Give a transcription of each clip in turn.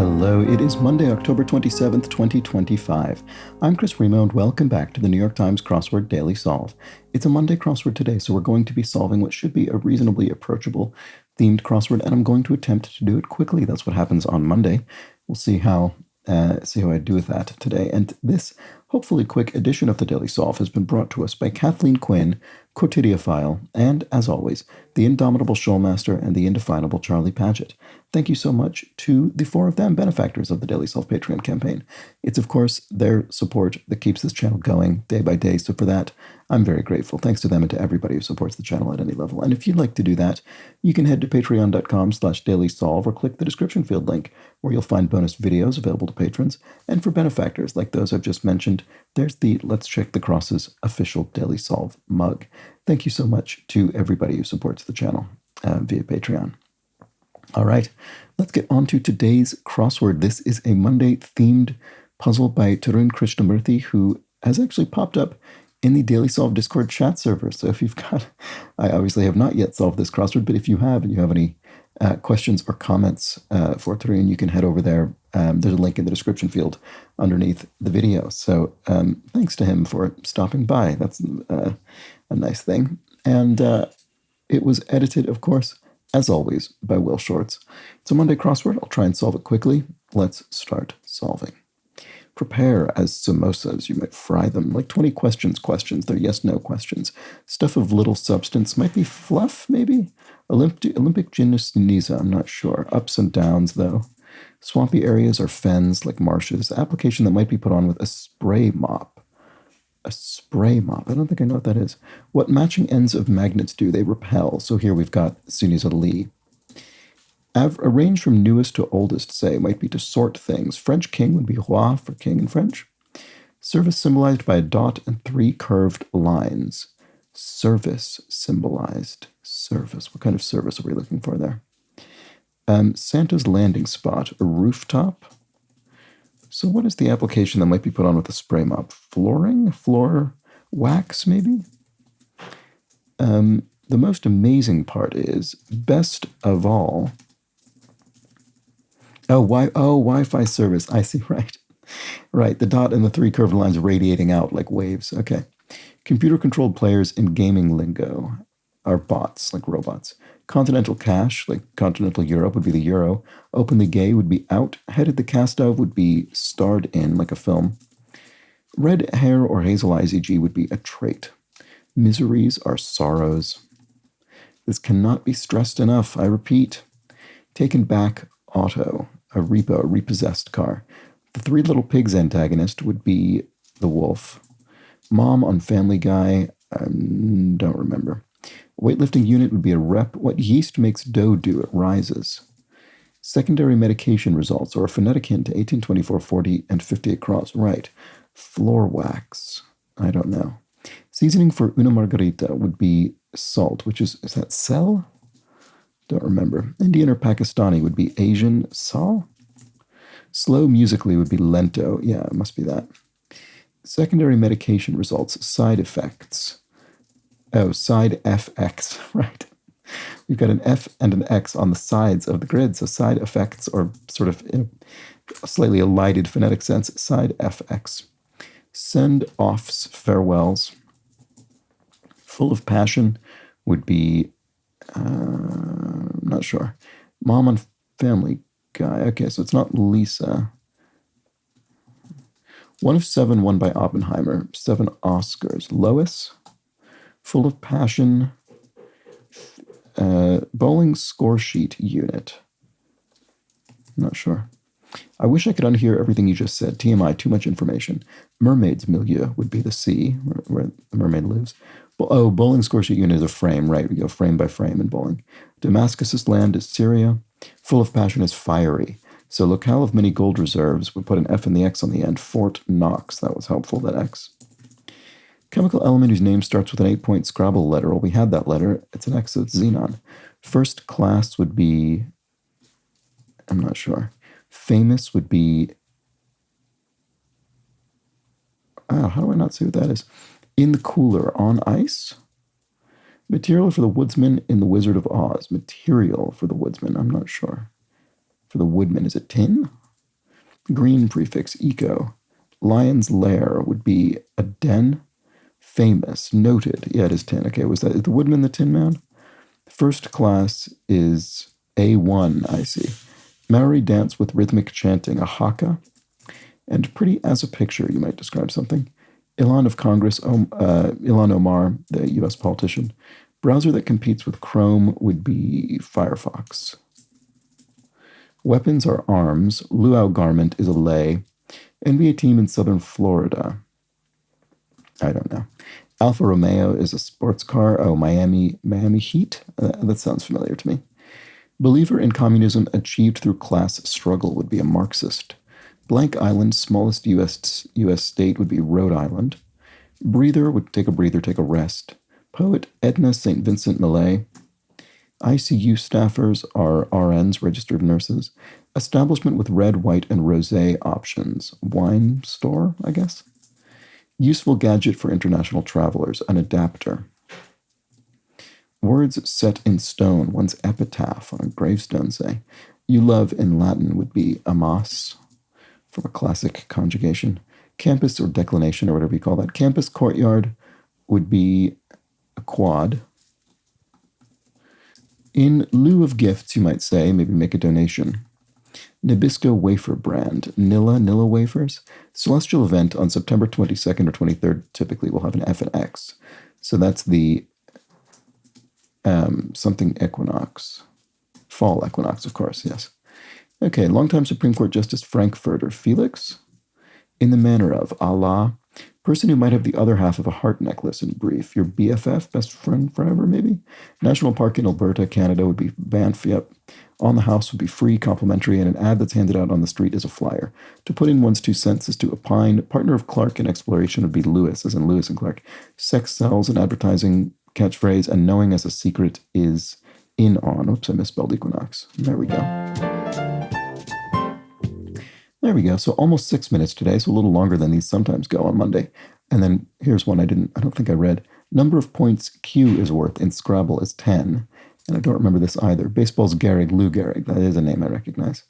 Hello, it is Monday, October 27th, 2025. I'm Chris Remo, and welcome back to the New York Times Crossword Daily Solve. It's a Monday crossword today, so we're going to be solving what should be a reasonably approachable themed crossword, and I'm going to attempt to do it quickly. That's what happens on Monday. We'll see how I do with that today. And this hopefully quick edition of the Daily Solve has been brought to us by Kathleen Quinn, Quotidiophile, and, as always, the indomitable Shoalmaster and the indefinable Charlie Patchett. Thank you so much to the four of them, benefactors of the Daily Solve Patreon campaign. It's, of course, their support that keeps this channel going day by day, so for that, I'm very grateful. Thanks to them and to everybody who supports the channel at any level. And if you'd like to do that, you can head to patreon.com/dailysolve or click the description field link, where you'll find bonus videos available to patrons. And for benefactors like those I've just mentioned, there's the Let's Check the Crosses official Daily Solve mug. Thank you so much to everybody who supports the channel via Patreon. All right, let's get on to today's crossword. This is a Monday-themed puzzle by Tarun Krishnamurthy, who has actually popped up in the Daily Solve Discord chat server. So if you've got, I obviously have not yet solved this crossword, but if you have and you have any questions or comments for Tarun, you can head over there. There's a link in the description field underneath the video. So thanks to him for stopping by. That's a nice thing. And it was edited, of course, as always, by Will Shorts. It's a Monday crossword. I'll try and solve it quickly. Let's start solving. Prepare as samosas. You might fry them. Like 20 questions. They're yes-no questions. Stuff of little substance. Might be fluff, maybe? Olympic gymnast, I'm not sure. Ups and downs, though. Swampy areas are fens, like marshes. Application that might be put on with a spray mop. A spray mop. I don't think I know what that is. What matching ends of magnets do? They repel. So here we've got Sunisa Lee. Arrange from newest to oldest, say, might be to sort things. French king would be roi for king in French. Service symbolized by a dot and 3 curved lines. Service symbolized. Service. What kind of service are we looking for there? Santa's landing spot. A rooftop. So what is the application that might be put on with a spray mop? Flooring? Floor wax, maybe? The most amazing part is, best of all... Wi-Fi service. I see, right. Right, the dot and the 3 curved lines radiating out like waves. Okay. Computer-controlled players in gaming lingo are bots, like robots. Continental cash, like continental Europe, would be the euro. Openly gay would be out. Headed the cast of would be starred in, like a film. Red hair or hazel eyes, e.g., would be a trait. Miseries are sorrows. This cannot be stressed enough. I repeat. Taken back auto, a repo, a repossessed car. The 3 Little Pigs antagonist would be the wolf. Mom on Family Guy, don't remember. Weightlifting unit would be a rep. What yeast makes dough do? It rises. Secondary medication results, or a phonetic hint to 1824, 40, and 58 cross. Right. Floor wax. I don't know. Seasoning for una margarita would be salt, which is that sal? Don't remember. Indian or Pakistani would be Asian. Sal? Slow musically would be lento. Yeah, it must be that. Secondary medication results. Side effects. Oh, side FX, right. We've got an F and an X on the sides of the grid, so side effects, or sort of in a slightly elided phonetic sense, side FX. Send-offs, farewells. Full of passion would be, not sure. Mom on Family Guy. Okay, so it's not Lisa. 1 of 7 won by Oppenheimer. 7 Oscars. Lois. Full of passion. Bowling score sheet unit. Not sure. I wish I could unhear everything you just said. TMI, too much information. Mermaid's milieu would be the sea, where the mermaid lives. Oh, bowling score sheet unit is a frame, right? We go frame by frame in bowling. Damascus' land is Syria. Full of passion is fiery. So locale of many gold reserves would put an F and the X on the end. Fort Knox. That was helpful, that X. Chemical element whose name starts with an 8-point Scrabble letter. Well, we had that letter. It's an X, so it's xenon. First class would be... I'm not sure. Famous would be... Oh, how do I not see what that is? In the cooler, on ice? Material for the woodsman in The Wizard of Oz. Material for the woodsman, I'm not sure. For the woodman, is it tin? Green prefix, eco. Lion's lair would be a den. Famous, noted. Yeah, it is tin. Okay, was that the Woodman the Tin Man? First class is A1, I see. Maori dance with rhythmic chanting, a haka. And pretty as a picture, you might describe something. Ilan of Congress, Ilan Omar, the U.S. politician. Browser that competes with Chrome would be Firefox. Weapons are arms. Luau garment is a lei. NBA team in southern Florida. I don't know. Alfa Romeo is a sports car. Oh, Miami Heat? That sounds familiar to me. Believer in communism achieved through class struggle would be a Marxist. Blank Island, smallest U.S. state, would be Rhode Island. Breather would take a rest. Poet Edna St. Vincent Millay. ICU staffers are RNs, registered nurses. Establishment with red, white, and rosé options. Wine store, I guess. Useful gadget for international travelers, an adapter. Words set in stone, one's epitaph on a gravestone, say. You love in Latin would be amas, from a classic conjugation. Campus or declination, or whatever you call that. Campus courtyard would be a quad. In lieu of gifts, you might say, maybe make a donation. Nabisco wafer brand, Nilla wafers. Celestial event on September 22nd or 23rd typically will have an F and X. So that's the something equinox. Fall equinox, of course, yes. Okay, longtime Supreme Court Justice Frankfurter Felix. In the manner of Allah. Person who might have the other half of a heart necklace in brief. Your BFF, best friend forever, maybe? National Park in Alberta, Canada would be Banff, yep. On the house would be free, complimentary, and an ad that's handed out on the street is a flyer. To put in one's 2 cents is to opine. Partner of Clark in exploration would be Lewis, as in Lewis and Clark. Sex sells, an advertising catchphrase, and knowing as a secret is in on. Oops, I misspelled equinox. There we go. There we go. So almost 6 minutes today, so a little longer than these sometimes go on Monday. And then here's one I don't think I read. Number of points Q is worth in Scrabble is 10. And I don't remember this either. Baseball's Gehrig, Lou Gehrig. That is a name I recognize.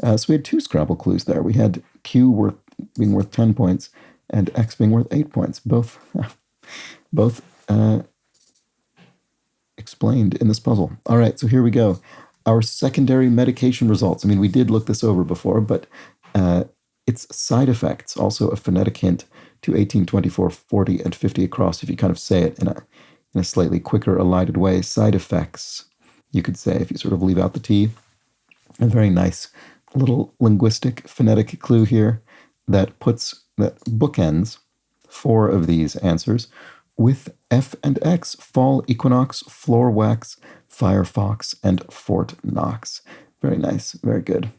So we had 2 Scrabble clues there. We had Q being worth 10 points and X being worth 8 points. Both explained in this puzzle. All right, so here we go. Our secondary medication results. I mean, we did look this over before, but its side effects, also a phonetic hint to 18, 24, 40, and 50 across, if you kind of say it in a slightly quicker, elided way. Side effects, you could say, if you sort of leave out the T. A very nice little linguistic phonetic clue here that bookends 4 of these answers with F and X, fall equinox, floor wax, Firefox, and Fort Knox. Very nice, very good.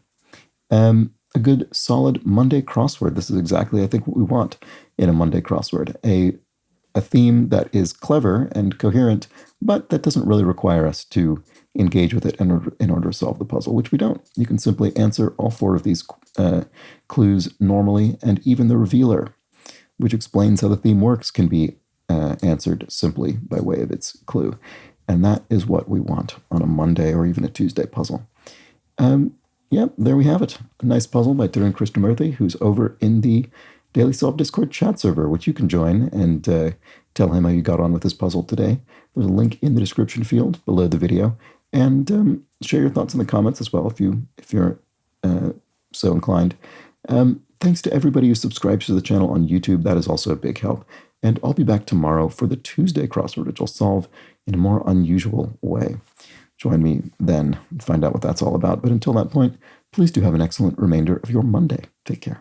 A good solid Monday crossword. This is exactly, I think, what we want in a Monday crossword. A theme that is clever and coherent, but that doesn't really require us to engage with it in order to solve the puzzle, which we don't. You can simply answer all 4 of these clues normally, and even the revealer, which explains how the theme works, can be answered simply by way of its clue. And that is what we want on a Monday or even a Tuesday puzzle. Yep, there we have it. A nice puzzle by Tarun Krishnamurthy, who's over in the Daily Solve Discord chat server, which you can join and tell him how you got on with this puzzle today. There's a link in the description field below the video. And share your thoughts in the comments as well if you're so inclined. Thanks to everybody who subscribes to the channel on YouTube. That is also a big help. And I'll be back tomorrow for the Tuesday crossword, which I'll solve in a more unusual way. Join me then and find out what that's all about. But until that point, please do have an excellent remainder of your Monday. Take care.